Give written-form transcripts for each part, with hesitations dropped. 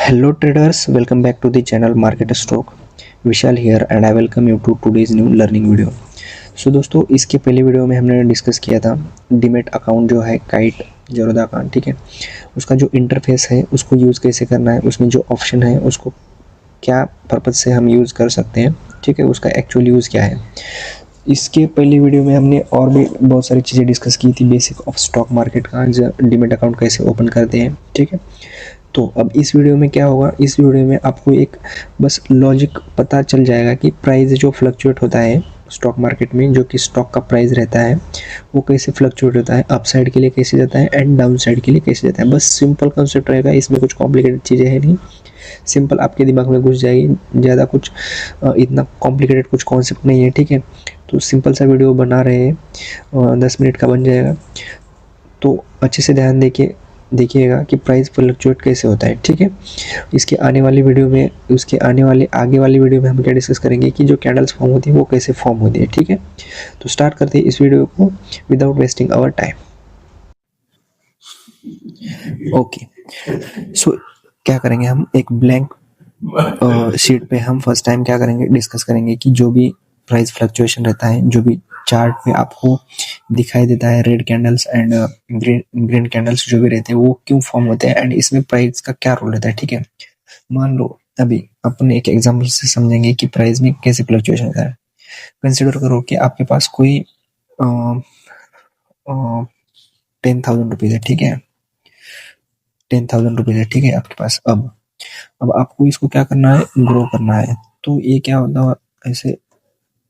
Hello traders, welcome back to the channel Market Stock. Vishal here and I welcome you to today's new learning video. So दोस्तों, इसके पहले video में हमने discuss किया था demat account जो है काइट जरोदा अकाउंट, ठीक है, उसका जो इंटरफेस है उसको यूज़ कैसे करना है, उसमें जो ऑप्शन है उसको क्या पर्पज़ से हम यूज़ कर सकते हैं, ठीक है, उसका एक्चुअल यूज़ क्या है। इसके पहले वीडियो में हमने और भी बहुत सारी चीज़ें डिस्कस की थी, बेसिक ऑफ स्टॉक मार्केट का, डीमेट अकाउंट कैसे ओपन करते हैं, ठीक है। तो अब इस वीडियो में क्या होगा, इस वीडियो में आपको एक बस लॉजिक पता चल जाएगा कि प्राइस जो फ्लक्चुएट होता है स्टॉक मार्केट में, जो कि स्टॉक का प्राइस रहता है वो कैसे फ्लक्चुएट होता है, अप साइड के लिए कैसे जाता है एंड डाउन साइड के लिए कैसे जाता है। बस सिंपल कॉन्सेप्ट रहेगा, इसमें कुछ कॉम्प्लिकेटेड चीज़ें हैं नहीं, सिंपल आपके दिमाग में घुस जाएगी, ज़्यादा कुछ इतना कॉम्प्लिकेटेड कुछ कॉन्सेप्ट नहीं है, ठीक है। तो सिंपल सा वीडियो बना रहे हैं, 10 मिनट का बन जाएगा, तो अच्छे से ध्यान देखिएगा कि प्राइस फ्लक्चुएट कैसे होता है, ठीक है। इसके आने वाली वीडियो में, उसके आगे वाली वीडियो में हम क्या डिस्कस करेंगे कि जो कैंडल्स फॉर्म होती है वो कैसे फॉर्म होती है, ठीक है। तो स्टार्ट करते हैं इस वीडियो को without wasting our time. Okay, so क्या करेंगे, हम एक ब्लैंक शीट पे हम फर्स्ट टाइम क्या करेंगे, डिस्कस करेंगे कि जो भी प्राइस फ्लक्चुएशन रहता है, जो भी चार्ट पे आपको दिखाई देता है red candles and green candles जो भी रहते हैं वो क्यों फॉर्म होते हैं एंड इसमें प्राइस का क्या रोल रहता है, ठीक है। मान लो अभी अपने एक एग्जांपल से समझेंगे कि प्राइस में कैसे फ्लक्चुएशन होता है। कंसिडर करो कि आपके पास कोई 10,000 रुपीज़ है, ठीक है, 10,000 रुपीज़ है, ठीक है आपके पास। अब आपको इसको क्या करना है, ग्रो करना है। तो ये क्या होता है, ऐसे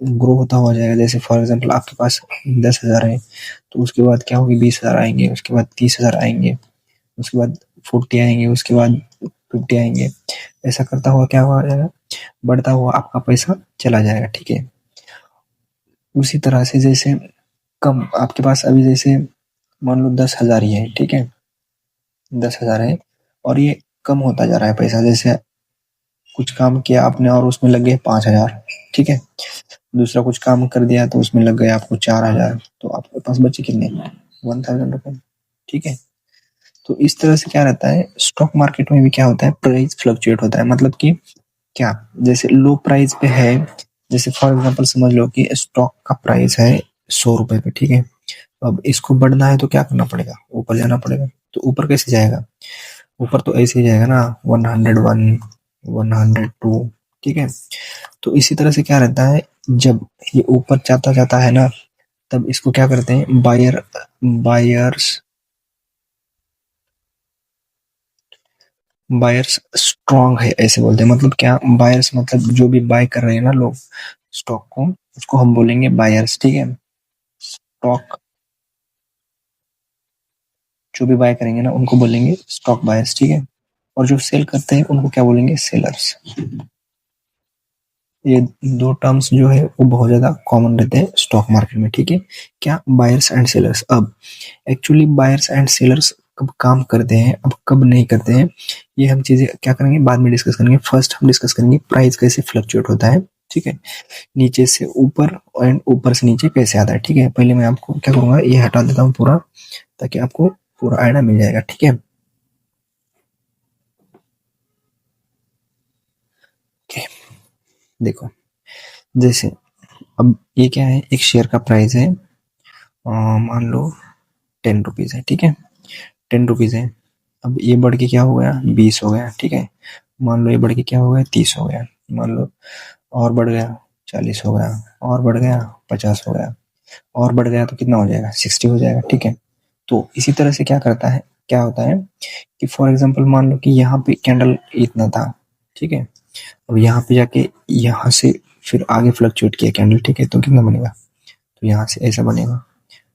ग्रो होता हुआ जाएगा। जैसे फॉर एग्जांपल आपके पास 10,000 है, तो उसके बाद क्या होगी, 20,000 आएंगे, उसके बाद 30,000 आएंगे, उसके बाद 40 आएंगे, उसके बाद 50 आएंगे। ऐसा करता हुआ क्या हो जाएगा, बढ़ता हुआ आपका पैसा चला जाएगा, ठीक है। उसी तरह से जैसे कम आपके पास अभी जैसे मान लो 10,000 ही है, ठीक है, 10,000 है और ये कम होता जा रहा है पैसा। जैसे कुछ काम किया आपने और उसमें लग गए 5,000, ठीक है, दूसरा कुछ काम कर दिया तो उसमें लग गए आपको 4,000, तो आपके पास बचे कितने, 1,000 रुपए, ठीक है। तो इस तरह से क्या रहता है, स्टॉक मार्केट में भी क्या होता है, प्राइस फ्लक्चुएट होता है। मतलब कि क्या, जैसे लो प्राइस पे है, जैसे फॉर एग्जांपल समझ लो कि स्टॉक का प्राइस है 100 रुपए पे, ठीक है। अब इसको बढ़ना है तो क्या करना पड़ेगा, ऊपर जाना पड़ेगा। तो ऊपर कैसे जाएगा, ऊपर तो ऐसे ही जाएगा ना, 101, 102, ठीक है। तो इसी तरह से क्या रहता है, जब ये ऊपर जाता जाता है ना, तब इसको क्या करते हैं, बायर्स स्ट्रांग है ऐसे बोलते हैं। मतलब क्या, बायर्स मतलब जो भी बाय कर रहे हैं ना लोग स्टॉक को, उसको हम बोलेंगे बायर्स, ठीक है। स्टॉक जो भी बाय करेंगे ना उनको बोलेंगे स्टॉक बायर्स, ठीक है। और जो सेल करते हैं उनको क्या बोलेंगे, सेलर्स। ये दो टर्म्स जो है वो बहुत ज़्यादा कॉमन रहते हैं स्टॉक मार्केट में, ठीक है। क्या, बायर्स एंड सेलर्स। अब एक्चुअली बायर्स एंड सेलर्स कब काम करते हैं, अब कब नहीं करते हैं, ये हम चीज़ें क्या करेंगे बाद में डिस्कस करेंगे। फर्स्ट हम डिस्कस करेंगे प्राइस कैसे फ्लक्चुएट होता है, ठीक है, नीचे से ऊपर एंड ऊपर से नीचे कैसे आता है, ठीक है। पहले मैं आपको क्या करूँगा, ये हटा देता हूँ पूरा, ताकि आपको पूरा आइडिया मिल जाएगा, ठीक है। देखो जैसे अब ये क्या है, एक शेयर का प्राइस है, मान लो 10 रुपीज़ है, ठीक है, 10 रुपीज़ है। अब ये बढ़ के क्या हो गया, 20 हो गया, ठीक है। मान लो ये बढ़ के क्या हो गया, 30 हो गया, मान लो और बढ़ गया 40 हो गया, और बढ़ गया 50 हो गया, और बढ़ गया तो कितना हो जाएगा, 60 हो जाएगा, ठीक है। तो इसी तरह से क्या करता है, क्या होता है कि फॉर एग्जांपल मान लो कि यहाँ पे कैंडल इतना था, ठीक है। अब यहाँ पे जाके यहाँ से फिर आगे फ्लक्चुएट किया कैंडल, ठीक है, तो कितना बनेगा, तो यहाँ से ऐसा बनेगा।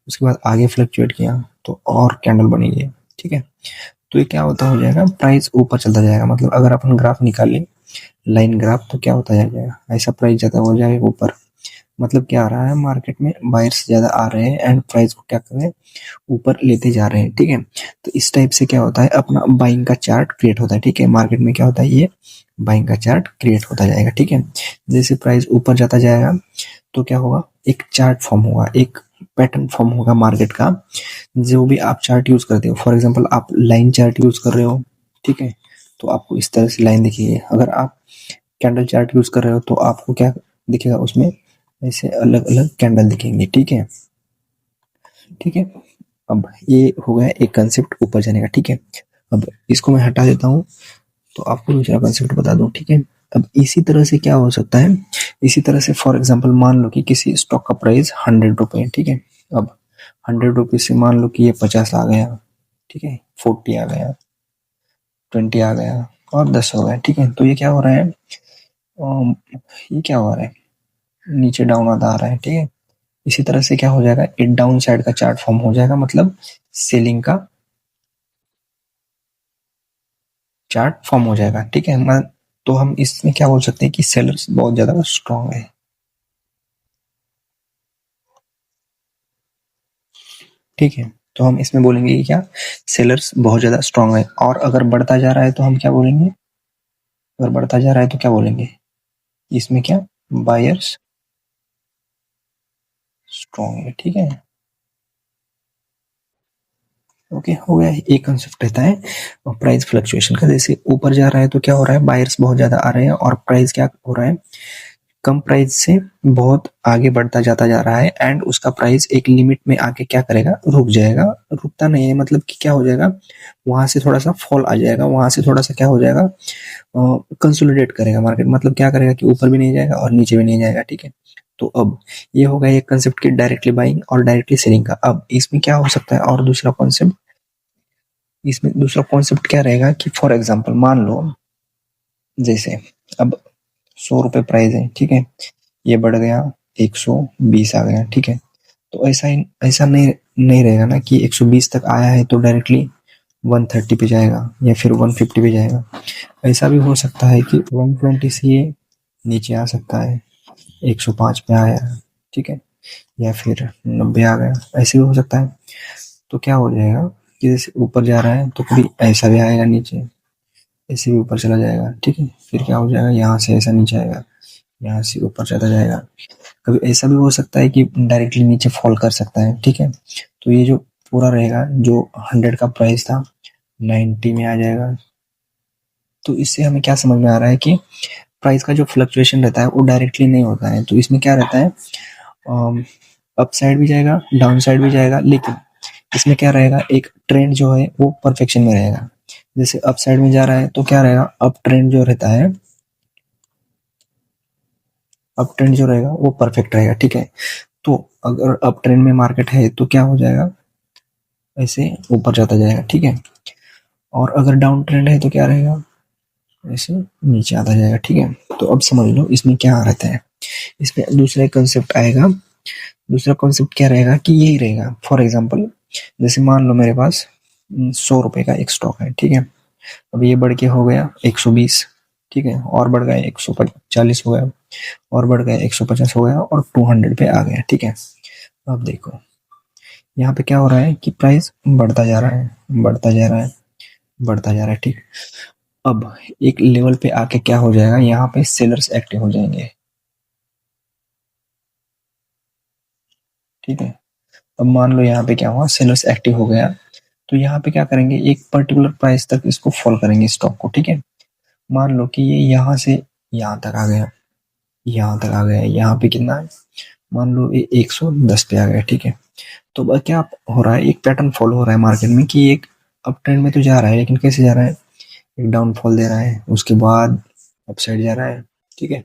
उसके बाद आगे फ्लक्चुएट किया तो और कैंडल बनेगी, ठीक है। तो ये क्या होता हो जाएगा, प्राइस ऊपर चलता जाएगा। मतलब अगर अपन ग्राफ निकालें, लाइन ग्राफ, तो क्या होता जाएगा, ऐसा प्राइस ज़्यादा हो जाएगा ऊपर। मतलब क्या आ रहा है, मार्केट में बायर्स ज़्यादा आ रहे हैं एंड प्राइस को क्या कर रहे हैं, ऊपर लेते जा रहे हैं, ठीक है। तो इस टाइप से क्या होता है, अपना बाइंग का चार्ट क्रिएट होता है, ठीक है। मार्केट में क्या होता है, ये बाइंग का चार्ट क्रिएट होता जाएगा, ठीक है। जैसे प्राइस ऊपर जाता जाएगा तो क्या होगा, एक चार्ट फॉर्म होगा, एक पैटर्न फॉर्म होगा मार्केट का। जो भी आप चार्ट यूज करते हो, फॉर एग्जांपल आप लाइन चार्ट यूज कर रहे हो, ठीक है, तो आपको इस तरह से लाइन दिखेगी। अगर आप कैंडल चार्ट यूज कर रहे हो तो आपको क्या दिखेगा, उसमें ऐसे अलग अलग कैंडल दिखेंगे। ठीक है, ठीक है। अब ये हो गया एक कंसेप्ट ऊपर जाने का। ठीक है, अब इसको मैं हटा देता हूँ तो आपको दूसरा कंसेप्ट बता दूं। ठीक है, अब इसी तरह से क्या हो सकता है, इसी तरह से फॉर एग्जांपल मान लो कि किसी स्टॉक का प्राइस 100 रुपये है। ठीक है, अब 100 रुपये से मान लो कि ये 50 आ गया। ठीक है, 40 आ गया, 20 आ गया और 10 हो गया। ठीक है, तो ये क्या हो रहा है, ये क्या हो रहा है, नीचे डाउन आता आ रहा है। ठीक है, इसी तरह से क्या हो जाएगा, एक डाउन साइड का चार्ट फॉर्म हो जाएगा, मतलब सेलिंग का चार्ट फॉर्म हो जाएगा। ठीक है, तो हम इसमें क्या बोल सकते हैं कि सेलर्स बहुत ज्यादा स्ट्रांग है। ठीक है, तो हम इसमें बोलेंगे कि क्या, सेलर्स बहुत ज्यादा स्ट्रांग है। और अगर बढ़ता जा रहा है तो हम क्या बोलेंगे, अगर बढ़ता जा रहा है तो क्या बोलेंगे, इसमें क्या, बायर्स स्ट्रांग है। ठीक है, ओके, हो गया। एक कंसेप्ट रहता है प्राइस फ्लक्चुएशन का, जैसे ऊपर जा रहा है तो क्या हो रहा है, बायर्स बहुत ज्यादा आ रहे हैं और प्राइस क्या हो रहा है, कम प्राइस से बहुत आगे बढ़ता जाता जा रहा है एंड उसका प्राइस एक लिमिट में आके क्या करेगा, रुक जाएगा। रुकता नहीं है, मतलब कि क्या हो जाएगा, वहां से थोड़ा सा फॉल आ जाएगा, वहां से थोड़ा सा क्या हो जाएगा, कंसोलिडेट करेगा मार्केट, मतलब क्या करेगा कि ऊपर भी नहीं जाएगा और नीचे भी नहीं जाएगा। ठीक है, तो अब ये हो गया एक कंसेप्ट की डायरेक्टली बाइंग और डायरेक्टली सेलिंग का। अब इसमें क्या हो सकता है, और दूसरा कॉन्सेप्ट, इसमें दूसरा कॉन्सेप्ट क्या रहेगा कि फॉर एग्जाम्पल मान लो, जैसे अब 100 रुपये प्राइस है। ठीक है, ये बढ़ गया 120 आ गया। ठीक है, तो ऐसा नहीं नहीं रहेगा ना कि 120 तक आया है तो डायरेक्टली 130 पे जाएगा या फिर 150 पे जाएगा। ऐसा भी हो सकता है कि 120 से ये नीचे आ सकता है, 105 पे आया। ठीक है, या फिर 90 आ गया, ऐसे भी हो सकता है। तो क्या हो जाएगा कि जैसे ऊपर जा रहा है तो कभी ऐसा भी आएगा नीचे, ऐसे भी ऊपर चला जाएगा। ठीक है, फिर क्या हो जाएगा, यहाँ से ऐसा नीचे आएगा, यहाँ से ऊपर चला जाएगा। कभी ऐसा भी हो सकता है कि डायरेक्टली नीचे फॉल कर सकता है। ठीक है, तो ये जो पूरा रहेगा, जो 100 का प्राइस था 90 में आ जाएगा। तो इससे हमें क्या समझ में आ रहा है कि प्राइस का जो फ्लक्चुएशन रहता है वो डायरेक्टली नहीं होता है। तो इसमें क्या रहता है, अप साइड भी जाएगा, डाउन साइड भी जाएगा, लेकिन इसमें क्या रहेगा, एक ट्रेंड जो है वो परफेक्शन में रहेगा। जैसे अप साइड में जा रहा है तो क्या रहेगा, अप ट्रेंड जो रहता है, अप ट्रेंड जो रहेगा वो परफेक्ट रहेगा। ठीक है, तो अगर अप ट्रेंड में मार्केट है तो क्या हो जाएगा, ऐसे ऊपर जाता जाएगा। ठीक है, और अगर डाउन ट्रेंड है तो क्या रहेगा, ऐसे नीचे आता जाएगा। ठीक है, तो अब समझ लो इसमें क्या रहता है, इसमें दूसरा कंसेप्ट आएगा। दूसरा कॉन्सेप्ट क्या रहेगा कि यही रहेगा, फॉर एग्जाम्पल जैसे मान लो मेरे पास 100 रुपए का एक स्टॉक है। ठीक है, अब ये बढ़ के हो गया 120। ठीक है, और बढ़ गया 140 हो गया, और बढ़ गया 150 हो गया और 200 पे आ गया। ठीक है, अब देखो यहाँ पे क्या हो रहा है कि प्राइस बढ़ता जा रहा है, बढ़ता जा रहा है, बढ़ता जा रहा है। ठीक, अब एक लेवल पे आके क्या हो जाएगा, यहाँ पे सेलर्स एक्टिव हो जाएंगे। ठीक है, अब मान लो यहाँ पे क्या हुआ, सेलर्स एक्टिव हो गया, तो यहाँ पे क्या करेंगे, एक पर्टिकुलर प्राइस तक इसको फॉल करेंगे स्टॉक को। ठीक है, मान लो कि ये यहाँ से यहाँ तक आ गया, यहाँ तक आ गया, यहाँ पे कितना है, मान लो ये 110 पे आ गया। ठीक है, तो अब क्या हो रहा है, एक पैटर्न फॉलो हो रहा है मार्केट में कि एक अप ट्रेंड में तो जा रहा है, लेकिन कैसे जा रहा है, एक डाउनफॉल दे रहा है, उसके बाद अपसाइड जा रहा है। ठीक है,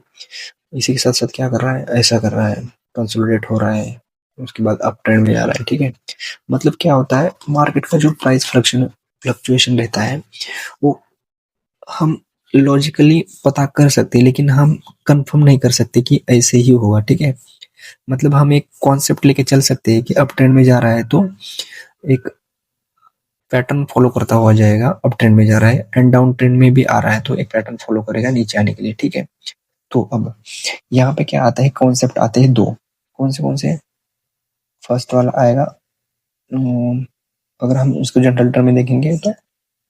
इसी के साथ साथ क्या कर रहा है, ऐसा कर रहा है, कंसोलिडेट हो रहा है, उसके बाद अप ट्रेंड में जा रहा है। ठीक है, मतलब क्या होता है, मार्केट का जो प्राइस फ्लक्चुएशन रहता है वो हम लॉजिकली पता कर सकते हैं, लेकिन हम कंफर्म नहीं कर सकते कि ऐसे ही होगा। ठीक है, मतलब हम एक कॉन्सेप्ट लेके चल सकते हैं कि अप ट्रेंड में जा रहा है तो एक पैटर्न फॉलो करता हुआ जाएगा, अप ट्रेंड में जा रहा है, एंड डाउन ट्रेंड में भी आ रहा है तो एक पैटर्न फॉलो करेगा नीचे आने के लिए। ठीक है, तो अब यहाँ पे क्या आता है, कॉन्सेप्ट आते हैं दो, कौन से, फर्स्ट वाला आएगा, अगर हम उसको जनरल टर्म में देखेंगे तो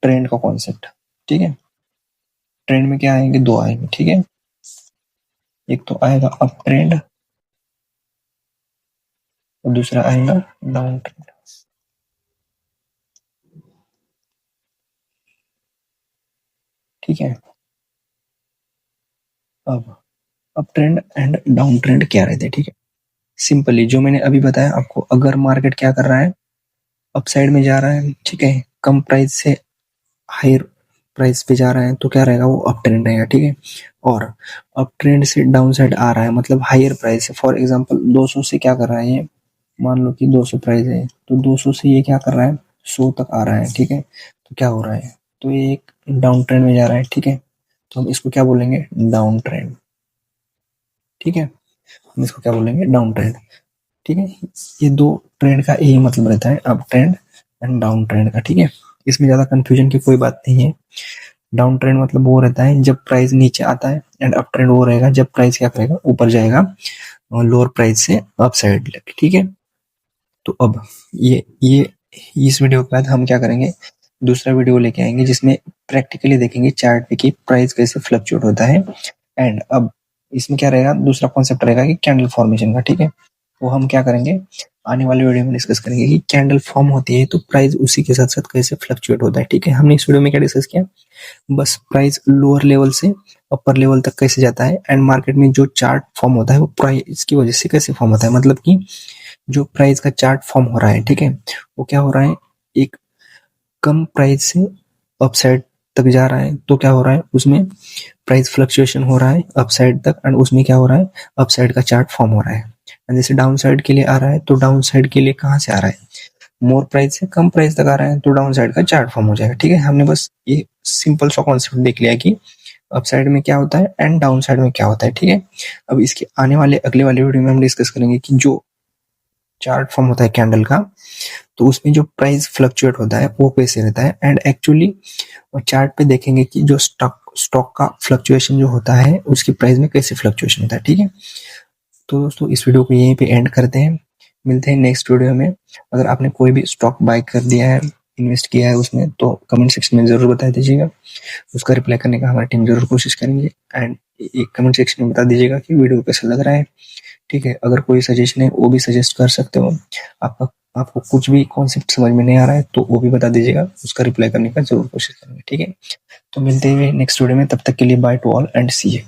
ट्रेंड का कॉन्सेप्ट। ठीक है, ट्रेंड में क्या आएंगे, दो आएंगे। ठीक है, एक तो आएगा अप ट्रेंड और दूसरा आएगा डाउन ट्रेंड। ठीक है। अब ट्रेंड एंड डाउन ट्रेंड क्या रहते हैं, ठीक है। सिंपली जो मैंने अभी बताया आपको, अगर मार्केट क्या कर रहा है, अप साइड में जा रहा है, ठीक है, कम प्राइस से हायर प्राइस पे जा रहा है, तो क्या रहेगा, वो अप ट्रेंड रहेगा, ठीक है। और अप ट्रेंड से डाउन साइड आ रहा है, मतलब हायर प्राइस से, फॉर एग्जांपल 200 से क्या कर रहा है ये, मान लो कि 200 प्राइस है, तो 200 से ये क्या कर रहा है, 100 तक आ रहा है, ठीक है। तो क्या हो रहा है, तो ये एक डाउन ट्रेंड में जा रहा है, ठीक है। तो हम इसको क्या बोलेंगे, डाउन ट्रेंड, ठीक है। हम इसको क्या बोलेंगे, डाउन ट्रेंड, ठीक है। ये दो ट्रेंड का यही मतलब रहता है, up trend and down trend का, ठीक है। इसमें ज्यादा कंफ्यूजन की कोई बात नहीं है। डाउन ट्रेंड मतलब वो रहता है जब प्राइस नीचे आता है, एंड अप ट्रेंड वो रहेगा जब प्राइस क्या करेगा, ऊपर जाएगा और लोअर प्राइस से अप साइड लेके, ठीक है। तो अब ये इस वीडियो के बाद हम क्या करेंगे, दूसरा वीडियो लेके आएंगे जिसमें प्रैक्टिकली देखेंगे चार्ट पे कि प्राइस कैसे फ्लक्चुएट होता है। एंड अब इसमें क्या रहेगा, दूसरा कॉन्सेप्ट रहेगा कि कैंडल फॉर्मेशन का, ठीक है। वो हम क्या करेंगे, आने वाले वीडियो में डिस्कस करेंगे कि कैंडल फॉर्म होती है तो प्राइस उसी के साथ साथ कैसे फ्लक्चुएट होता है, ठीक है। हमने इस वीडियो में क्या डिस्कस किया, बस प्राइस लोअर लेवल से अपर लेवल तक कैसे जाता है, एंड मार्केट में जो चार्ट फॉर्म होता है वो प्राइस की वजह से कैसे फॉर्म होता है, मतलब कि जो प्राइस का चार्ट फॉर्म हो रहा है, ठीक है, वो क्या हो रहा है, एक कम प्राइस से अपसाइड तक जा रहा है, तो क्या हो रहा है, उसमें प्राइस फ्लक्चुएशन हो रहा है अपसाइड तक, एंड उसमें क्या हो रहा है, अपसाइड का चार्ट फॉर्म हो रहा है। एंड जैसे डाउन साइड के लिए आ रहा है, तो डाउन साइड के लिए कहाँ से आ रहा है, मोर प्राइस से कम प्राइस तक आ रहा है, तो डाउन साइड का चार्ट फॉर्म हो जाएगा, ठीक है। हमने बस ये सिंपल सा कॉन्सेप्ट देख लिया कि अप साइड में क्या होता है एंड डाउन साइड में क्या होता है, ठीक है। अब इसके आने वाले अगले वाले वीडियो में हम डिस्कस करेंगे कि जो चार्ट फॉर्म होता है कैंडल का, तो उसमें जो प्राइस फ्लक्चुएट होता है वो कैसे रहता है, एंड एक्चुअली चार्ट पे देखेंगे कि जो स्टॉक का फ्लक्चुएशन जो होता है उसकी प्राइस में कैसे फ्लक्चुएशन होता है, ठीक है। तो दोस्तों इस वीडियो को यहीं पे एंड करते हैं, मिलते हैं नेक्स्ट वीडियो में। अगर आपने कोई भी स्टॉक बाय कर दिया है, इन्वेस्ट किया है उसमें, तो कमेंट सेक्शन में जरूर बता दीजिएगा, उसका रिप्लाई करने का हमारी टीम जरूर कोशिश करेंगे। एंड एक कमेंट सेक्शन में बता दीजिएगा कि वीडियो कैसा लग रहा है, ठीक है। अगर कोई सजेशन है वो भी सजेस्ट कर सकते हो। आपका आपको कुछ भी कॉन्सेप्ट समझ में नहीं आ रहा है तो वो भी बता दीजिएगा, उसका रिप्लाई करने का जरूर कोशिश करेंगे, ठीक है। तो मिलते हैं नेक्स्ट वीडियो में, तब तक के लिए bye to all and see you.